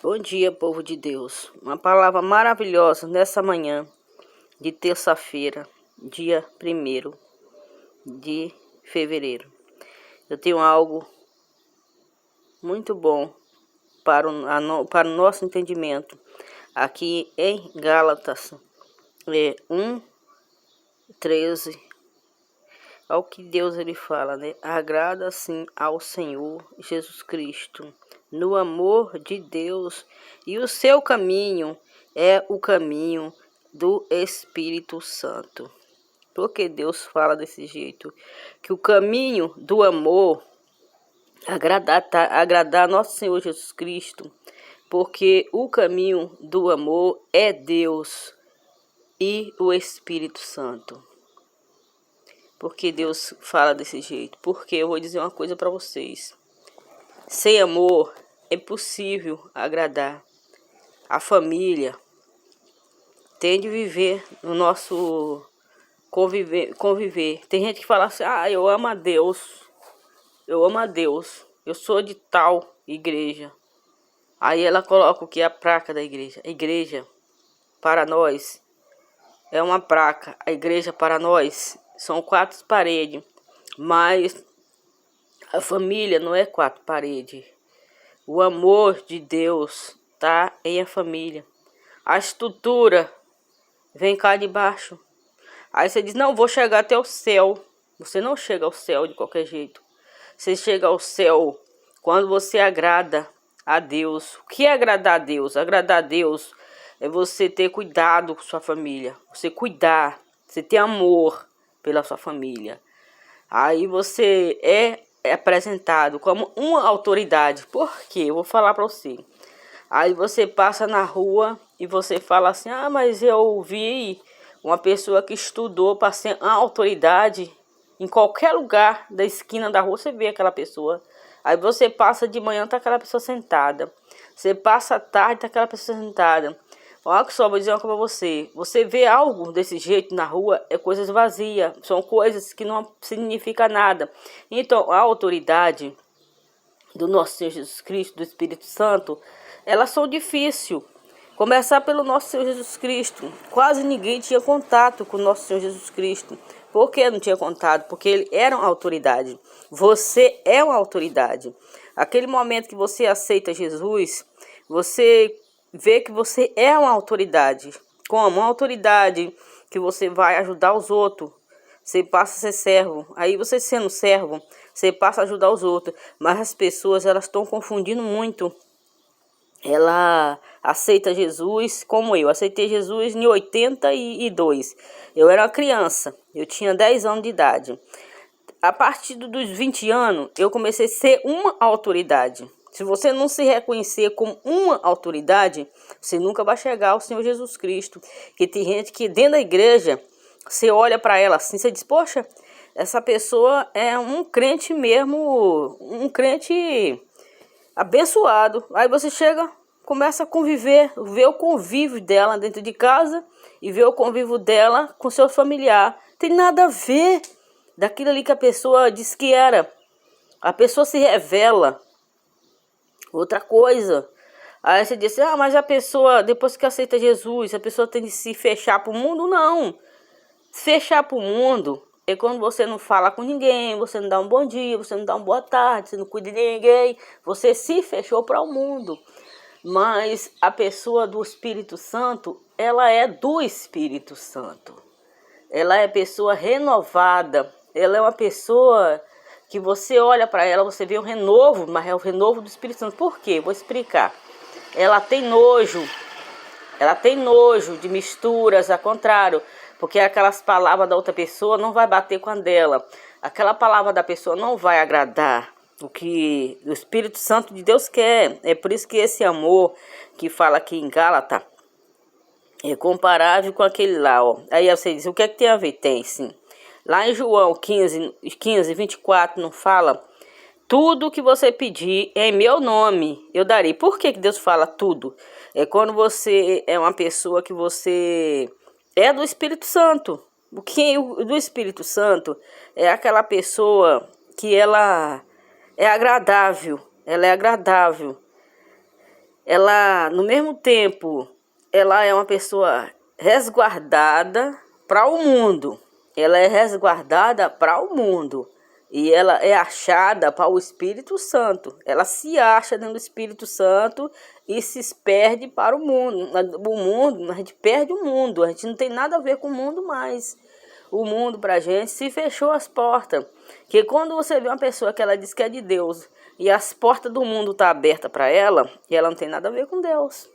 Bom dia, povo de Deus. Uma palavra maravilhosa nessa manhã de terça-feira, dia 1º de fevereiro. Eu tenho algo muito bom para o nosso entendimento. Aqui em Gálatas 1:13, ao que Deus ele fala, né? Agrada assim ao Senhor Jesus Cristo, no amor de Deus, e o seu caminho é o caminho do Espírito Santo. Porque Deus fala desse jeito, que o caminho do amor agradar nosso Senhor Jesus Cristo, porque o caminho do amor é Deus e o Espírito Santo. Porque Deus fala desse jeito? Porque eu vou dizer uma coisa para vocês. Sem amor é impossível agradar. A família tem de viver no nosso conviver. Tem gente que fala assim, eu amo a Deus. Eu amo a Deus. Eu sou de tal igreja. Aí ela coloca o que? A placa da igreja. A igreja, para nós, é uma placa. A igreja, para nós, são 4 paredes. Mas a família não é 4 paredes. O amor de Deus está em a família. A estrutura vem cá de baixo. Aí você diz, não, vou chegar até o céu. Você não chega ao céu de qualquer jeito. Você chega ao céu quando você agrada a Deus. O que é agradar a Deus? Agradar a Deus é você ter cuidado com sua família. Você cuidar, você ter amor pela sua família. Aí você é apresentado como uma autoridade. Por quê? Eu vou falar para você. Aí você passa na rua e você fala assim, mas eu vi uma pessoa que estudou para ser uma autoridade. Em qualquer lugar da esquina da rua você vê aquela pessoa. Aí você passa de manhã, tá aquela pessoa sentada. Você passa à tarde, tá aquela pessoa sentada. Olha que só, vou dizer uma coisa pra você. Você vê algo desse jeito na rua, é coisas vazias. São coisas que não significam nada. Então, a autoridade do nosso Senhor Jesus Cristo, do Espírito Santo, elas são difíceis. Começar pelo nosso Senhor Jesus Cristo. Quase ninguém tinha contato com o nosso Senhor Jesus Cristo. Por que não tinha contato? Porque ele era uma autoridade. Você é uma autoridade. Aquele momento que você aceita Jesus, você vê que você é uma autoridade. Como? Uma autoridade que você vai ajudar os outros. Você passa a ser servo. Aí você sendo servo, você passa a ajudar os outros. Mas as pessoas, elas estão confundindo muito. Ela aceita Jesus como eu. Aceitei Jesus em 82. Eu era uma criança. Eu tinha 10 anos de idade. A partir dos 20 anos, eu comecei a ser uma autoridade. Se você não se reconhecer como uma autoridade, você nunca vai chegar ao Senhor Jesus Cristo. Que tem gente que dentro da igreja, você olha para ela assim, você diz, poxa, essa pessoa é um crente mesmo, um crente abençoado. Aí você chega, começa a conviver, vê o convívio dela dentro de casa e vê o convívio dela com seu familiar. Tem nada a ver daquilo ali que a pessoa diz que era. A pessoa se revela. Outra coisa. Aí você diz, mas a pessoa, depois que aceita Jesus, a pessoa tem de se fechar para o mundo? Não. Fechar para o mundo é quando você não fala com ninguém, você não dá um bom dia, você não dá uma boa tarde, você não cuida de ninguém. Você se fechou para o mundo. Mas a pessoa do Espírito Santo, ela é do Espírito Santo. Ela é pessoa renovada. Ela é uma pessoa que você olha para ela, você vê o renovo, mas é o renovo do Espírito Santo. Por quê? Vou explicar. Ela tem nojo de misturas, ao contrário, porque aquelas palavras da outra pessoa não vai bater com a dela. Aquela palavra da pessoa não vai agradar o que o Espírito Santo de Deus quer. É por isso que esse amor que fala aqui em Gálatas é comparável com aquele lá, ó. Aí você diz, o que é que tem a ver? Tem, sim. Lá em João 15:24, não fala? Tudo que você pedir em meu nome, eu darei. Por que Deus fala tudo? É quando você é uma pessoa que você é do Espírito Santo. O que do Espírito Santo é aquela pessoa que ela é agradável. Ela é agradável. ela, no mesmo tempo, ela é uma pessoa resguardada para o mundo. Ela é resguardada para o mundo. E ela é achada para o Espírito Santo. Ela se acha dentro do Espírito Santo e se perde para o mundo. O mundo, a gente perde o mundo. A gente não tem nada a ver com o mundo mais. O mundo para a gente se fechou as portas. Que quando você vê uma pessoa que ela diz que é de Deus e as portas do mundo estão abertas para ela, e ela não tem nada a ver com Deus.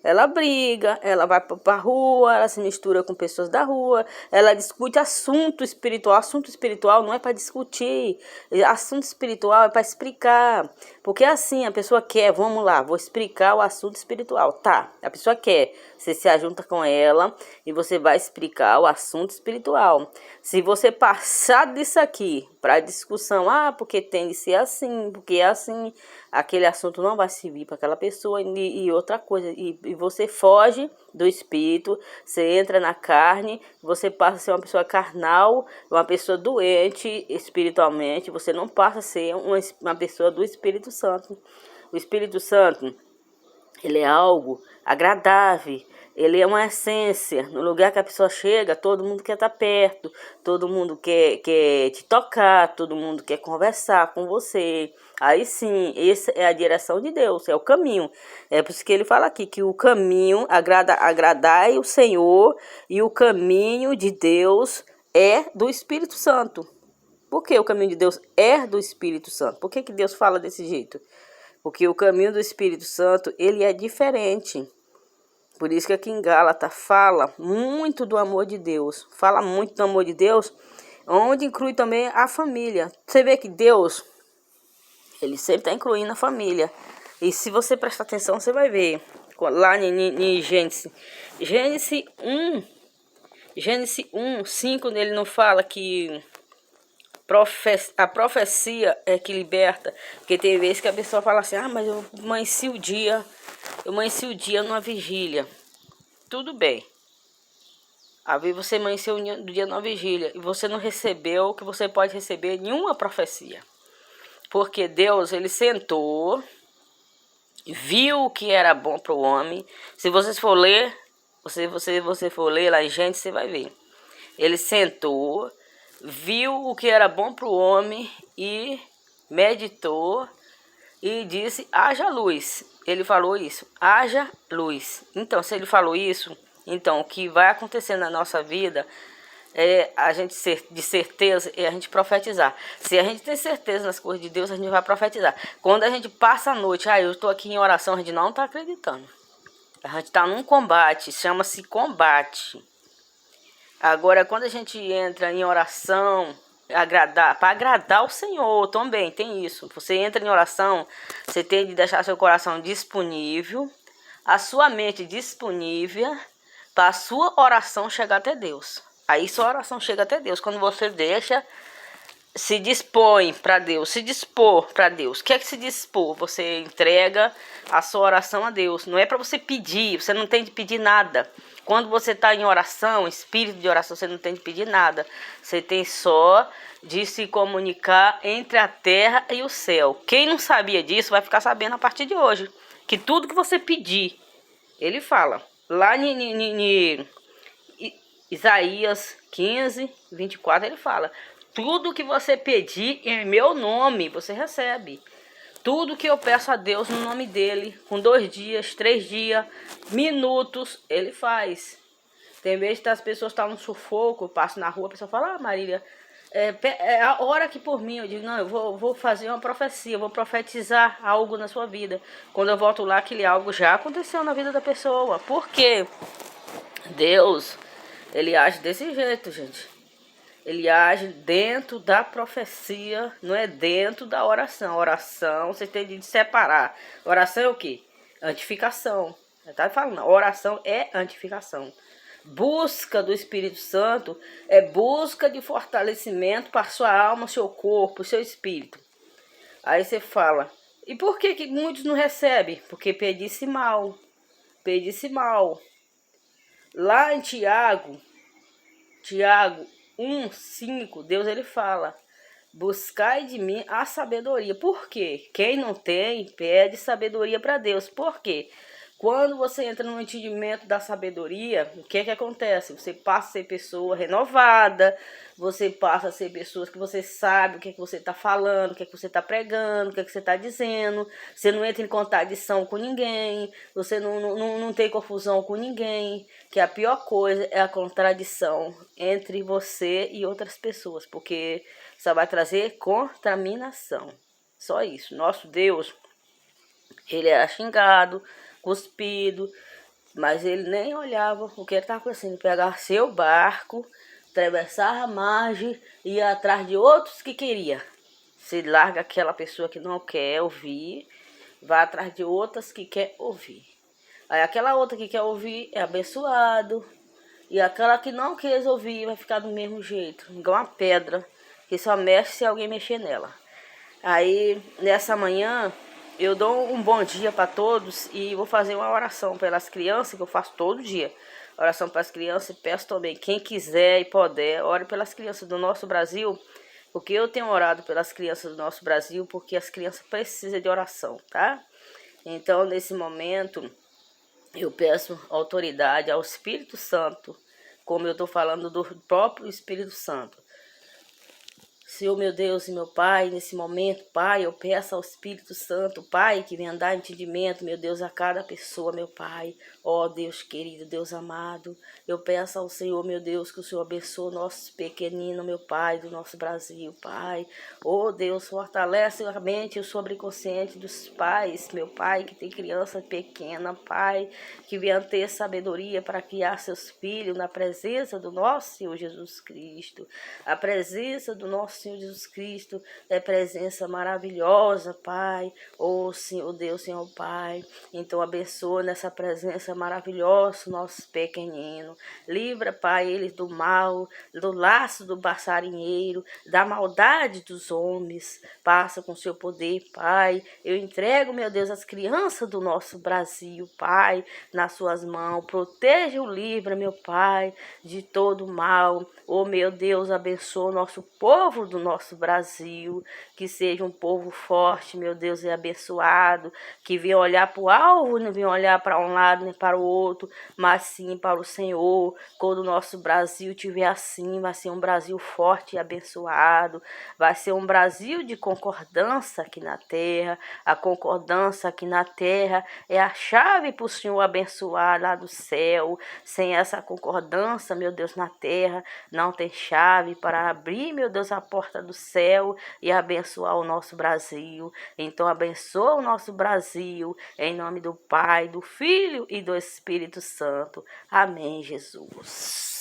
Ela briga, ela vai para a rua, ela se mistura com pessoas da rua, ela discute assunto espiritual. Assunto espiritual não é para discutir, assunto espiritual é para explicar. Porque assim, a pessoa quer, vamos lá, vou explicar o assunto espiritual. Tá, a pessoa quer, você se ajunta com ela e você vai explicar o assunto espiritual. Se você passar disso aqui para discussão, porque tem de ser assim, porque é assim, aquele assunto não vai servir para aquela pessoa. E outra coisa, e você foge do espírito, você entra na carne, você passa a ser uma pessoa carnal, uma pessoa doente espiritualmente, você não passa a ser uma pessoa do Espírito Santo. O Espírito Santo, ele é algo agradável, ele é uma essência. No lugar que a pessoa chega, todo mundo quer estar perto, todo mundo quer te tocar, todo mundo quer conversar com você. Aí sim, essa é a direção de Deus, é o caminho. É por isso que ele fala aqui que o caminho, agradai o Senhor, e o caminho de Deus é do Espírito Santo. Por que o caminho de Deus é do Espírito Santo? Por que Deus fala desse jeito? Porque o caminho do Espírito Santo, ele é diferente. Por isso que aqui em Gálatas fala muito do amor de Deus. Fala muito do amor de Deus, onde inclui também a família. Você vê que Deus, ele sempre está incluindo a família. E se você prestar atenção, você vai ver. Lá em Gênesis. Gênesis 1, 5, nele não fala que a profecia é que liberta. Porque tem vezes que a pessoa fala assim, mas eu amanheci o dia numa vigília. Tudo bem. Aí você amanheceu do dia numa vigília e você não recebeu o que você pode receber, nenhuma profecia. Porque Deus, ele sentou, viu o que era bom para o homem. Se você for ler, você for ler lá em Gênesis, você vai ver. Ele sentou, viu o que era bom para o homem e meditou e disse, haja luz. Ele falou isso, haja luz. Então, se ele falou isso, então o que vai acontecer na nossa vida é a gente ser de certeza, é a gente profetizar. Se a gente tem certeza nas coisas de Deus, a gente vai profetizar. Quando a gente passa a noite, eu estou aqui em oração, a gente não está acreditando. A gente está num combate, chama-se combate. Agora, quando a gente entra em oração, para agradar o Senhor também, tem isso. Você entra em oração, você tem de deixar seu coração disponível, a sua mente disponível, para a sua oração chegar até Deus. Aí sua oração chega até Deus, quando você deixa, se dispõe para Deus, se dispor para Deus. O que é que se dispor? Você entrega a sua oração a Deus. Não é para você pedir, você não tem de pedir nada. Quando você está em oração, espírito de oração, você não tem de pedir nada. Você tem só de se comunicar entre a terra e o céu. Quem não sabia disso vai ficar sabendo a partir de hoje. Que tudo que você pedir, ele fala. Lá em Isaías 15, 24, ele fala. Tudo que você pedir em meu nome, você recebe. Tudo que eu peço a Deus no nome dele, com 2 dias, 3 dias, minutos, ele faz. Tem vezes que as pessoas estão no sufoco, eu passo na rua, a pessoa fala, Marília, ora aqui por mim. Eu digo, não, eu vou fazer uma profecia, vou profetizar algo na sua vida. Quando eu volto lá, aquele algo já aconteceu na vida da pessoa. Por quê? Deus, ele age desse jeito, gente. Ele age dentro da profecia, não é dentro da oração. Oração, você tem de separar. Oração é o quê? Antificação. Tá falando, oração é antificação. Busca do Espírito Santo é busca de fortalecimento para sua alma, seu corpo, seu espírito. Aí você fala, e por que muitos não recebem? Porque pedisse mal. Pedisse mal. Lá em Tiago 1:5, Deus ele fala, buscai de mim a sabedoria. Por quê? Quem não tem, pede sabedoria para Deus. Por quê? Quando você entra no entendimento da sabedoria, o que acontece? Você passa a ser pessoa renovada, você passa a ser pessoa que você sabe o que você está falando, o que você está pregando, o que você está dizendo. Você não entra em contradição com ninguém, você não tem confusão com ninguém. Que a pior coisa é a contradição entre você e outras pessoas, porque só vai trazer contaminação. Só isso. Nosso Deus, ele era xingado, cuspido, mas ele nem olhava o que ele estava acontecendo. Pegar seu barco, atravessar a margem e ir atrás de outros que queria. Se larga aquela pessoa que não quer ouvir, vai atrás de outras que quer ouvir. Aí aquela outra que quer ouvir é abençoado, e aquela que não quer ouvir vai ficar do mesmo jeito, igual uma pedra, que só mexe se alguém mexer nela. Aí, nessa manhã, eu dou um bom dia para todos e vou fazer uma oração pelas crianças, que eu faço todo dia. Oração para as crianças e peço também, quem quiser e puder, ore pelas crianças do nosso Brasil, porque eu tenho orado pelas crianças do nosso Brasil, porque as crianças precisam de oração, tá? Então, nesse momento, eu peço autoridade ao Espírito Santo, como eu estou falando do próprio Espírito Santo. Senhor, meu Deus e meu Pai, nesse momento, Pai, eu peço ao Espírito Santo, Pai, que venha dar entendimento, meu Deus, a cada pessoa, meu Pai. Ó Deus querido, Deus amado, eu peço ao Senhor, meu Deus, que o Senhor abençoe o nosso pequenino, meu Pai, do nosso Brasil, Pai. Ó Deus, fortalece a mente e o subconsciente dos pais, meu Pai, que tem criança pequena, Pai, que venha ter sabedoria para criar seus filhos na presença do nosso Senhor Jesus Cristo. A presença do nosso Senhor Jesus Cristo é presença maravilhosa, Pai. Oh, Senhor Deus, Senhor Pai. Então abençoa nessa presença maravilhosa nosso pequenino. Livra, Pai, eles do mal, do laço do passarinheiro, da maldade dos homens. Passa com seu poder, Pai. Eu entrego, meu Deus, as crianças do nosso Brasil, Pai, nas suas mãos. Proteja o livra, meu Pai, de todo mal. Oh, meu Deus, abençoa o nosso povo do nosso Brasil, que seja um povo forte, meu Deus, e abençoado, que venha olhar para o alvo, não venha olhar para um lado nem para o outro, mas sim para o Senhor. Quando o nosso Brasil estiver assim, vai ser um Brasil forte e abençoado, vai ser um Brasil de concordância aqui na terra. A concordância aqui na terra é a chave para o Senhor abençoar lá do céu. Sem essa concordância, meu Deus, na terra, não tem chave para abrir, meu Deus, a porta do céu e abençoar o nosso Brasil. Então abençoa o nosso Brasil, em nome do Pai, do Filho e do Espírito Santo. Amém, Jesus.